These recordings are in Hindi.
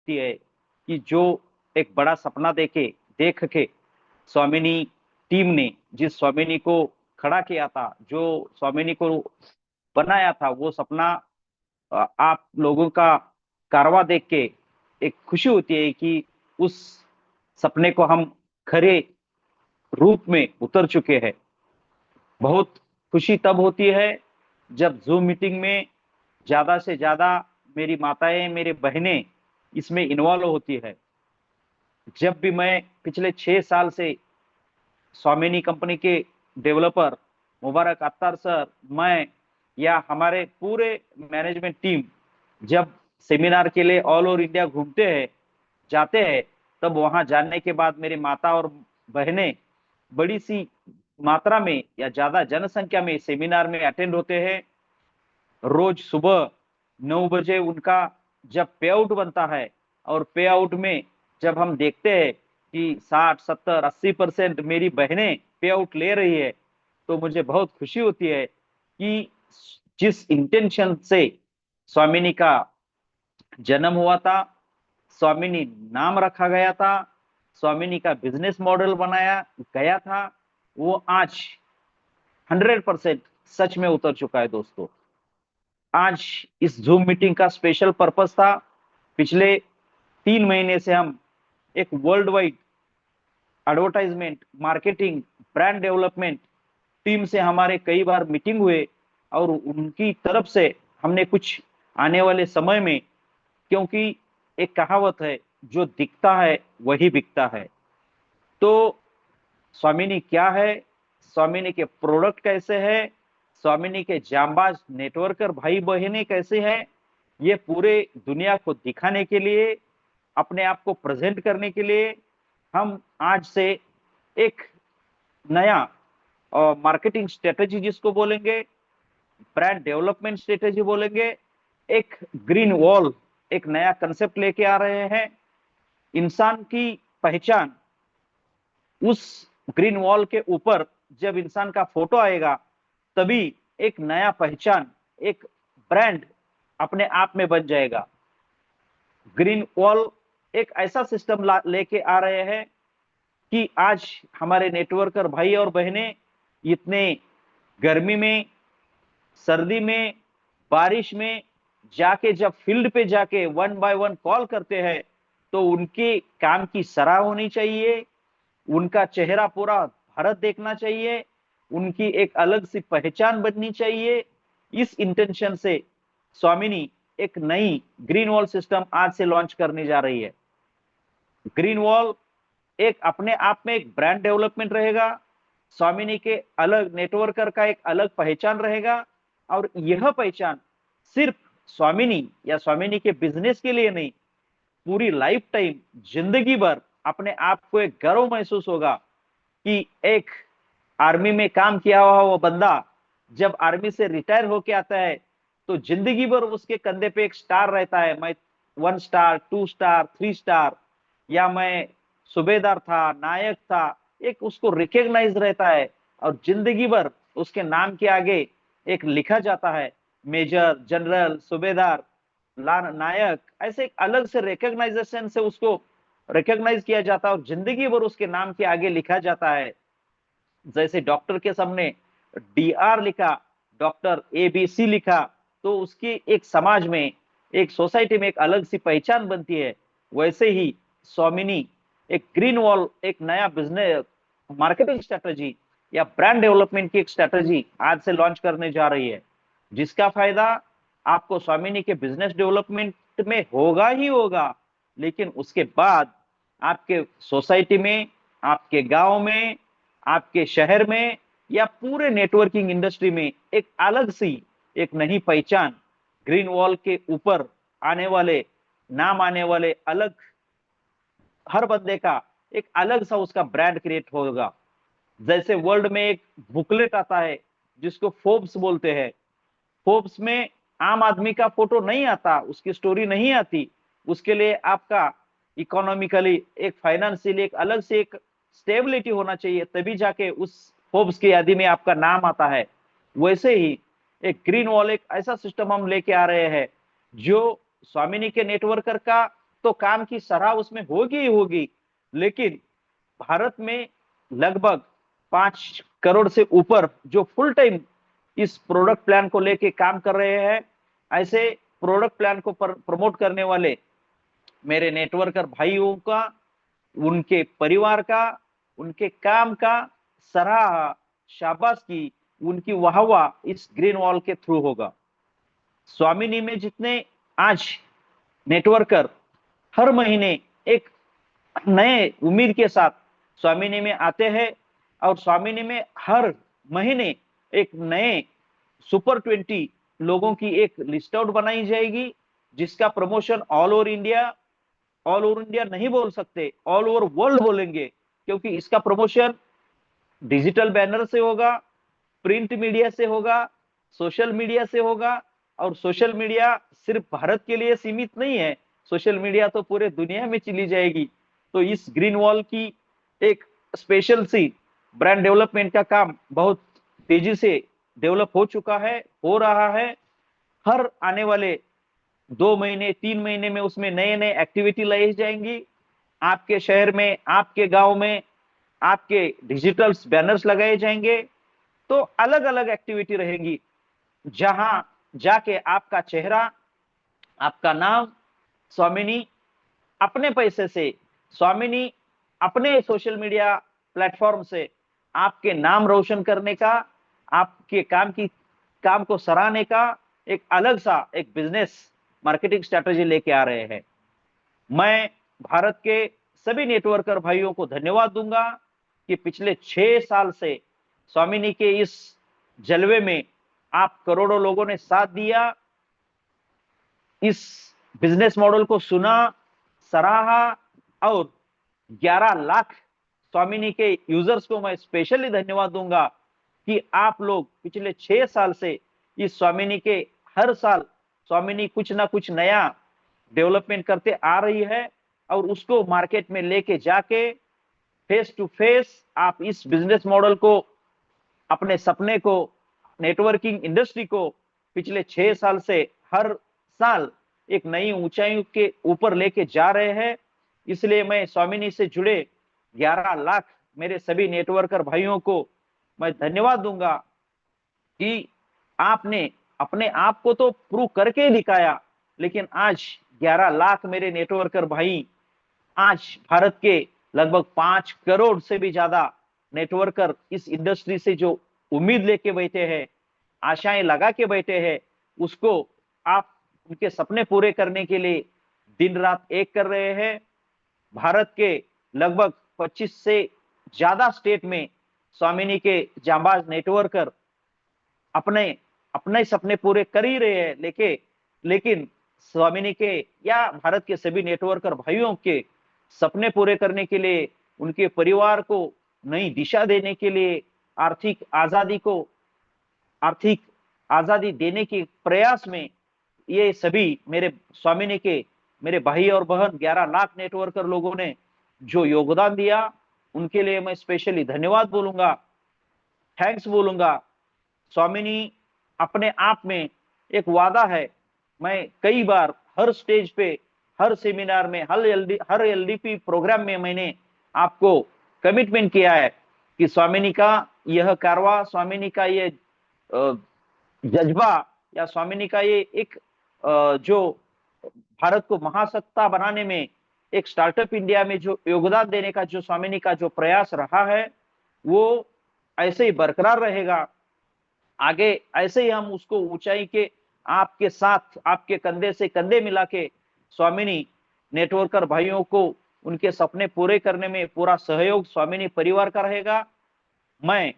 होती है कि जो एक बड़ा सपना देख के स्वामिनी टीम ने जिस स्वामिनी को खड़ा किया था, जो स्वामिनी को बनाया था, वो सपना आप लोगों का कारवा देख के एक खुशी होती है कि उस सपने को हम खरे रूप में उतर चुके हैं। बहुत खुशी तब होती है जब जूम मीटिंग में ज्यादा से ज्यादा मेरी माताएं, मेरी बहनें इसमें इन्वॉल्व होती है। जब भी मैं पिछले 6 साल से स्वामिनी कंपनी के डेवलपर मुबारक अत्तार सर, मैं या हमारे पूरे मैनेजमेंट टीम जब सेमिनार के लिए ऑल ओवर इंडिया घूमते हैं, जाते हैं, तब वहां जाने के बाद मेरी माता और बहनें बड़ी सी मात्रा में या ज्यादा जनसंख्या में सेमिनार में अटेंड होते हैं। रोज सुबह 9 बजे उनका जब पे आउट बनता है, और पे आउट में जब हम देखते हैं कि 60, 70, 80% मेरी बहनें पे आउट ले रही है, तो मुझे बहुत खुशी होती है कि जिस इंटेंशन से स्वामिनी का जन्म हुआ था, स्वामिनी नाम रखा गया था, स्वामिनी का बिजनेस मॉडल बनाया गया था, वो आज 100% सच में उतर चुका है दोस्तों। आज इस जूम मीटिंग का स्पेशल पर्पस था, पिछले 3 महीने से हम एक world wide advertisement, marketing, brand development team से हमारे कई बार मीटिंग हुए, और उनकी तरफ से हमने कुछ आने वाले समय में, क्योंकि एक कहावत है, जो दिखता है वही बिकता है। तो स्वामिनी क्या है, स्वामिनी के प्रोडक्ट कैसे है, स्वामिनी के जांबाज नेटवर्कर भाई बहनें कैसे हैं, ये पूरे दुनिया को दिखाने के लिए, अपने आप को प्रेजेंट करने के लिए हम आज से एक नया मार्केटिंग स्ट्रेटेजी जिसको बोलेंगे, ब्रांड डेवलपमेंट स्ट्रेटेजी बोलेंगे, एक ग्रीन वॉल, एक नया कंसेप्ट लेके आ रहे हैं। इंसान की पहचान उस ग्रीन वॉल के ऊपर जब इंसान का फोटो आएगा, तभी एक नया पहचान, एक ब्रांड अपने आप में बन जाएगा। ग्रीन वॉल एक ऐसा सिस्टम लेके आ रहे हैं कि आज हमारे नेटवर्कर भाई और बहनें इतने गर्मी में, सर्दी में, बारिश में जाके जब फील्ड पे जाके 1 बाय 1 कॉल करते हैं, तो उनके काम की सराह होनी चाहिए, उनका चेहरा पूरा भारत देखना चाहिए, उनकी एक अलग सी पहचान बननी चाहिए। इस इंटेंशन से स्वामिनी एक नई ग्रीन वॉल सिस्टम आज से लॉन्च करने जा रही है। ग्रीन वॉल एक अपने आप में एक ब्रांड डेवलपमेंट रहेगा, स्वामिनी के अलग नेटवर्कर का एक अलग पहचान रहेगा, और यह पहचान सिर्फ स्वामिनी या स्वामिनी के बिजनेस के लिए नहीं, पूरी लाइफ टाइम, जिंदगी भर अपने आप को एक गर्व महसूस होगा कि एक आर्मी में काम किया हुआ वो बंदा जब आर्मी से रिटायर होके आता है, तो जिंदगी भर उसके कंधे पे एक स्टार रहता है, मैं 1 स्टार, 2 स्टार, 3 स्टार, या मैं सूबेदार था, नायक था, एक उसको रिकॉग्नाइज रहता है, और जिंदगी भर उसके नाम के आगे एक लिखा जाता है, मेजर, जनरल, सूबेदार, नायक, ऐसे एक अलग से रिकॉग्नाइजेशन से उसको रिकॉग्नाइज किया जाता है, और जिंदगी भर उसके नाम के आगे लिखा जाता है। जैसे डॉक्टर के सामने DR लिखा, डॉक्टर ABC लिखा, तो उसकी एक समाज में, एक सोसाइटी में एक अलग सी पहचान बनती है। वैसे ही स्वामिनी एक ग्रीन वॉल, एक नया बिजनेस मार्केटिंग स्ट्रेटजी या ब्रांड डेवलपमेंट की एक स्ट्रेटजी आज से लॉन्च करने जा रही है, जिसका फायदा आपको स्वामिनी के बिजनेस डेवलपमेंट में होगा ही होगा, लेकिन उसके बाद आपके सोसाइटी में, आपके गांव में, आपके शहर में, या पूरे नेटवर्किंग इंडस्ट्री में एक अलग सी, एक नई पहचान, ग्रीन वॉल के ऊपर आने वाले, नाम आने वाले अलग, हर बंदे का एक अलग सा उसका ब्रांड क्रिएट होगा। जैसे वर्ल्ड में एक बुकलेट आता है जिसको फोर्ब्स बोलते हैं, फोर्ब्स में आम आदमी का फोटो नहीं आता, उसकी स्टोरी नहीं आती, उसके लिए आपका इकोनॉमिकली, एक फाइनेंशियली एक अलग से एक स्टेबिलिटी होना चाहिए, तभी जाके उस फोर्ब्स की यादी में आपका नाम आता है। वैसे ही एक ग्रीन वॉल, एक ऐसा सिस्टम हम लेके आ रहे हैं जो स्वामिनी के नेटवर्कर का तो काम की सराह उसमें होगी ही होगी, लेकिन भारत में लगभग 5 करोड़ से ऊपर जो फुल टाइम इस प्रोडक्ट प्लान को लेके काम कर रहे हैं, ऐसे प्रोडक्ट प्लान को प्रमोट करने वाले मेरे नेटवर्कर भाइयों का, उनके परिवार का, उनके काम का सराहा, शाबाश की, उनकी वाहवाह इस ग्रीन वॉल के थ्रू होगा। स्वामिनी में जितने आज नेटवर्कर हर महीने एक नए उम्मीद के साथ स्वामिनी में आते हैं, और स्वामिनी में हर महीने एक नए सुपर 20 लोगों की एक लिस्ट आउट बनाई जाएगी, जिसका प्रमोशन ऑल ओवर इंडिया नहीं बोल सकते, ऑल ओवर वर्ल्ड बोलेंगे, क्योंकि इसका प्रमोशन डिजिटल बैनर से होगा, प्रिंट मीडिया से होगा, सोशल मीडिया से होगा। और सोशल मीडिया सिर्फ भारत के लिए सीमित नहीं है, सोशल मीडिया तो पूरे दुनिया में चली जाएगी। तो इस ग्रीन वॉल की एक स्पेशल सी ब्रांड डेवलपमेंट का काम बहुत तेजी से डेवलप हो चुका है, हो रहा है। हर आने वाले 2 महीने 3 महीने में उसमें नए नए एक्टिविटी लाई जाएंगी। आपके शहर में, आपके गांव में आपके डिजिटल बैनर्स लगाए जाएंगे, तो अलग अलग एक्टिविटी रहेंगी, जहां जाके आपका चेहरा, आपका नाम स्वामिनी अपने पैसे से, स्वामिनी अपने सोशल मीडिया प्लेटफॉर्म से आपके नाम रोशन करने का, आपके काम को सराहने का एक अलग सा एक बिजनेस मार्केटिंग स्ट्रेटजी लेके आ रहे हैं। मैं भारत के सभी नेटवर्कर भाइयों को धन्यवाद दूंगा कि पिछले 6 साल से स्वामिनी के इस जलवे में आप करोड़ों लोगों ने साथ दिया, इस बिजनेस मॉडल को सुना, सराहा, और 11 लाख स्वामिनी के यूजर्स को मैं स्पेशली धन्यवाद दूंगा कि आप लोग पिछले 6 साल से इस स्वामिनी के, हर साल स्वामिनी कुछ ना कुछ नया डेवलपमेंट करते आ रही है, और उसको मार्केट में लेके जाके फेस टू फेस आप इस बिजनेस मॉडल को, अपने सपने को, नेटवर्किंग इंडस्ट्री को पिछले 6 साल से हर साल एक नई ऊंचाई के ऊपर लेके जा रहे हैं। इसलिए मैं स्वामिनी से जुड़े 11 लाख मेरे सभी नेटवर्कर भाइयों को मैं धन्यवाद दूंगा कि आपने अपने आप को तो प्रूव करके दिखाया, लेकिन आज 11 लाख मेरे नेटवर्कर भाई, आज भारत के लगभग 5 करोड़ से भी ज्यादा नेटवर्कर इस इंडस्ट्री से जो उम्मीद लेके बैठे हैं, आशाएं लगा के बैठे हैं, उसको आप उनके सपने पूरे करने के लिए दिन रात एक कर रहे हैं। भारत के लगभग 25 से ज्यादा स्टेट में स्वामिनी के जांबाज नेटवर्कर अपने अपने सपने पूरे कर ही रहे हैं, लेकिन स्वामिनी के या भारत के सभी नेटवर्कर भाइयों के सपने पूरे करने के लिए, उनके परिवार को नई दिशा देने के लिए, आर्थिक आजादी देने के प्रयास में ये सभी मेरे स्वामिनी के मेरे भाई और बहन 11 लाख नेटवर्कर लोगों ने जो योगदान दिया, उनके लिए मैं स्पेशली धन्यवाद बोलूंगा, थैंक्स बोलूंगा। स्वामिनी अपने आप में एक वादा है। मैं कई बार हर स्टेज पे, हर सेमिनार में, हर एलडीपी प्रोग्राम में मैंने आपको कमिटमेंट किया है कि स्वामिनी का यह कारवा, स्वामिनी का ये जज्बा, या स्वामिनी का ये एक जो भारत को महासत्ता बनाने में, एक स्टार्टअप इंडिया में जो योगदान देने का जो स्वामिनी का जो प्रयास रहा है, वो ऐसे ही बरकरार रहेगा। आगे ऐसे ही हम उसको ऊंचाई के आपके साथ, आपके कंधे से कंधे मिला के स्वामिनी नेटवर्कर भाइयों को उनके सपने पूरे करने में पूरा सहयोग स्वामिनी परिवार का रहेगा। मैं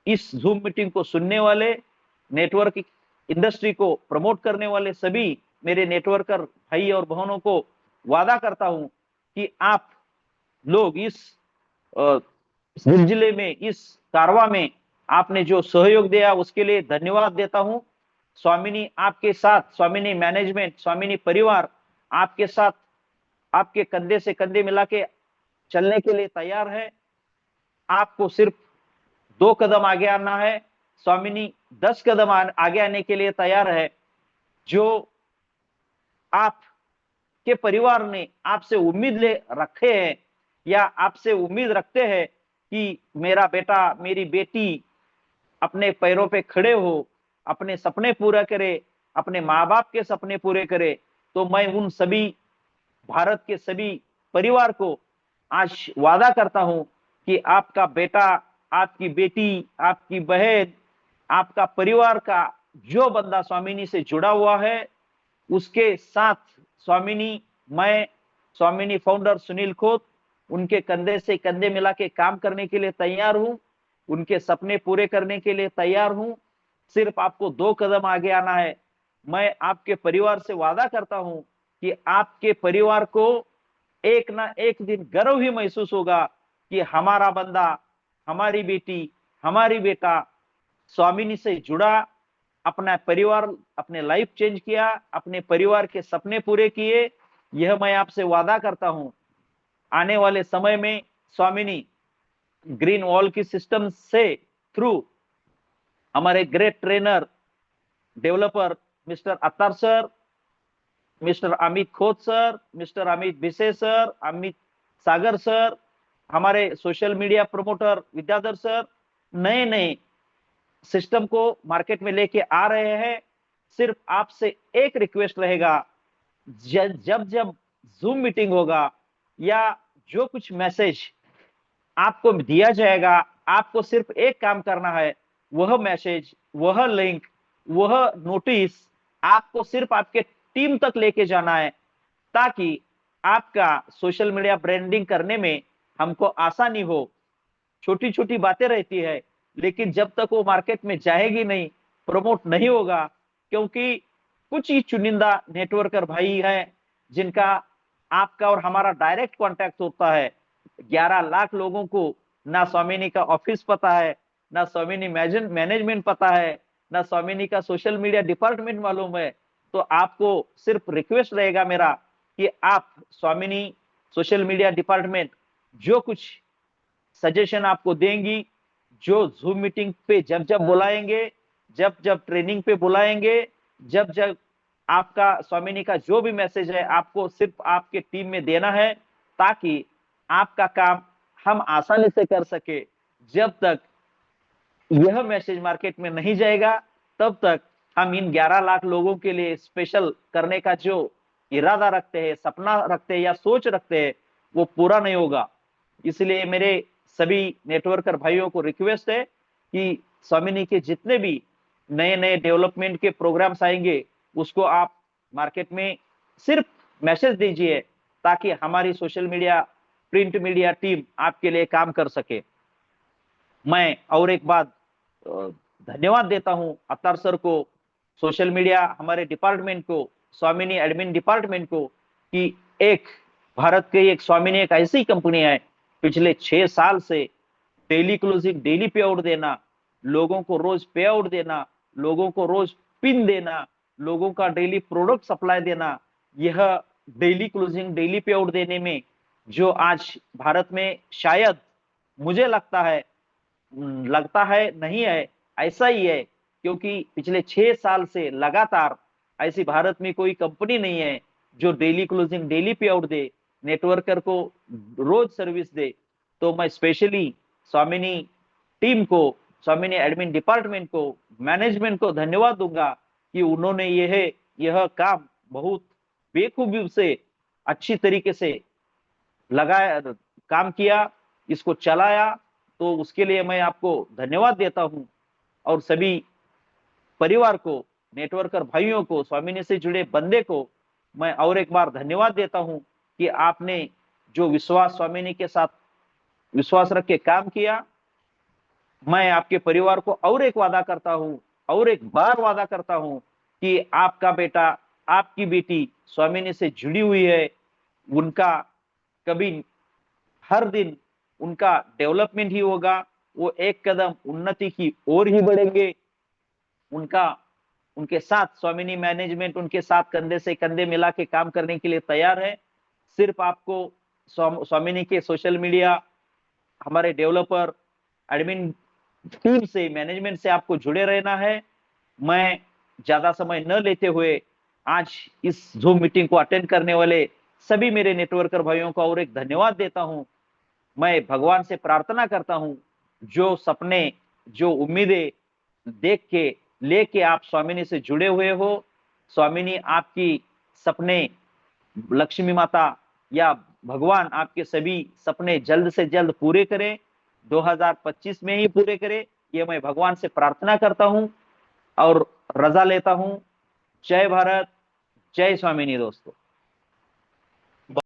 इस जूम मीटिंग को सुनने वाले, नेटवर्क इंडस्ट्री को प्रमोट करने वाले सभी मेरे नेटवर्कर भाई और बहनों को वादा करता हूं कि आप लोग इस सिलसिले में, इस कारवा में आपने जो सहयोग दिया उसके लिए धन्यवाद देता हूं। स्वामिनी आपके साथ, स्वामिनी मैनेजमेंट, स्वामिनी परिवार आपके साथ, आपके कंधे से कंधे मिला के चलने के लिए तैयार है। आपको सिर्फ 2 कदम आगे आना है, स्वामिनी 10 कदम आगे आने के लिए तैयार है। जो आप आपके परिवार ने आपसे उम्मीद ले रखे हैं या आपसे उम्मीद रखते हैं कि मेरा बेटा मेरी बेटी अपने पैरों पे खड़े हो, अपने सपने पूरा करे, अपने माँ बाप के सपने पूरे करे, तो मैं उन सभी भारत के सभी परिवार को आज वादा करता हूं कि आपका बेटा, आपकी बेटी, आपकी बहन, आपका परिवार का जो बंदा स्वामिनी से जुड़ा हुआ है, उसके साथ स्वामिनी, मैं स्वामिनी फाउंडर सुनील खोत उनके कंधे से कंधे मिला के काम करने के लिए तैयार हूं, उनके सपने पूरे करने के लिए तैयार हूं। सिर्फ आपको 2 कदम आगे आना है। मैं आपके परिवार से वादा करता हूं कि आपके परिवार को एक ना एक दिन गर्व ही महसूस होगा कि हमारा बंदा, हमारी बेटी, हमारी बेटा स्वामिनी से जुड़ा, अपना परिवार, अपने लाइफ चेंज किया, अपने परिवार के सपने पूरे किए। यह मैं आपसे वादा करता हूं। आने वाले समय में स्वामिनी ग्रीन वॉल की सिस्टम से थ्रू हमारे great trainer developer mister Attar sir, mister Amit Khot sir, mister Amit Bhise sir, Amit Sagar sir, हमारे social media promoter Vidyadhar sir नए नए सिस्टम को मार्केट में लेके आ रहे हैं। सिर्फ आपसे एक रिक्वेस्ट रहेगा, जब जब जूम मीटिंग होगा या जो कुछ मैसेज आपको दिया जाएगा, आपको सिर्फ एक काम करना है, वह मैसेज, वह लिंक, वह नोटिस आपको सिर्फ आपके टीम तक लेके जाना है, ताकि आपका सोशल मीडिया ब्रांडिंग करने में हमको आसानी हो। छोटी छोटी बातें रहती है, लेकिन जब तक वो मार्केट में जाएगी नहीं, प्रमोट नहीं होगा, क्योंकि कुछ ही चुनिंदा नेटवर्कर भाई हैं जिनका आपका और हमारा डायरेक्ट कांटेक्ट होता है। 11 लाख लोगों को ना स्वामिनी का ऑफिस पता है, ना स्वामिनी मैनेजमेंट पता है, ना स्वामिनी का सोशल मीडिया डिपार्टमेंट मालूम है। तो आपको सिर्फ रिक्वेस्ट रहेगा मेरा कि आप स्वामिनी सोशल मीडिया डिपार्टमेंट जो कुछ सजेशन आपको देंगी, जो जूम मीटिंग पे जब जब बुलाएंगे, जब जब ट्रेनिंग पे बुलाएंगे, जब जब आपका स्वामिनी का जो भी मैसेज है आपको सिर्फ आपके टीम में देना है, ताकि आपका काम हम आसानी से कर सके। जब तक यह मैसेज मार्केट में नहीं जाएगा, तब तक हम इन 11 लाख लोगों के लिए स्पेशल करने का जो इरादा रखते हैं, सपना रखते हैं या सोच रखते हैं, वो पूरा नहीं होगा। इसलिए मेरे सभी नेटवर्कर भाइयों को रिक्वेस्ट है कि स्वामिनी के जितने भी नए नए डेवलपमेंट के प्रोग्राम्स आएंगे, उसको आप मार्केट में सिर्फ मैसेज दीजिए, ताकि हमारी social media, print media team आपके लिए काम कर सके। मैं और एक बात धन्यवाद देता हूं अत्तार सर को, सोशल मीडिया हमारे डिपार्टमेंट को, स्वामिनी एडमिन डिपार्टमेंट को, कि एक भारत के एक स्वामिनी एक ऐसी कंपनी है पिछले 6 साल से डेली क्लोजिंग, डेली पे आउट देना, लोगों को रोज पे आउट देना, लोगों को रोज पिन देना, लोगों का डेली प्रोडक्ट सप्लाई देना। यह डेली क्लोजिंग, डेली पे आउट देने में जो आज भारत में शायद मुझे लगता है नहीं है, ऐसा ही है, क्योंकि पिछले 6 साल से लगातार ऐसी भारत में कोई कंपनी नहीं है जो डेली क्लोजिंग, डेली पे आउट दे, नेटवर्कर को रोज सर्विस दे। तो मैं स्पेशली स्वामिनी टीम को, स्वामिनी एडमिन डिपार्टमेंट को, मैनेजमेंट को धन्यवाद दूंगा कि उन्होंने यह काम बहुत बेखूबी से, अच्छी तरीके से लगाया, काम किया, इसको चलाया। तो उसके लिए मैं आपको धन्यवाद देता हूं। और सभी परिवार को, नेटवर्कर भाइयों को, स्वामिनी से जुड़े बंदे को मैं और एक बार धन्यवाद देता हूं कि आपने जो विश्वास स्वामिनी के साथ विश्वास रख के काम किया। मैं आपके परिवार को और एक वादा करता हूं, और एक बार वादा करता हूं कि आपका बेटा, आपकी बेटी स्वामिनी से जुड़ी हुई है, उनका कभी हर दिन उनका डेवलपमेंट ही होगा, वो एक कदम उन्नति की ओर ही बढ़ेंगे। उनके साथ स्वामिनी मैनेजमेंट उनके साथ कंधे से कंधे मिला के काम करने के लिए तैयार है। सिर्फ आपको स्वामिनी के सोशल मीडिया, हमारे डेवलपर, एडमिन टीम से, मैनेजमेंट से आपको जुड़े रहना है। मैं ज्यादा समय न लेते हुए आज इस जूम मीटिंग को अटेंड करने वाले सभी मेरे नेटवर्कर भाइयों को और एक धन्यवाद देता हूं। मैं भगवान से प्रार्थना करता हूं, जो सपने, जो उम्मीदें देख के लेके आप स्वामिनी से जुड़े हुए हो, स्वामिनी आपकी सपने, लक्ष्मी माता या भगवान आपके सभी सपने जल्द से जल्द पूरे करें, 2025 में ही पूरे करें, ये मैं भगवान से प्रार्थना करता हूं और रजा लेता हूं। जय भारत, जय स्वामिनी दोस्तों।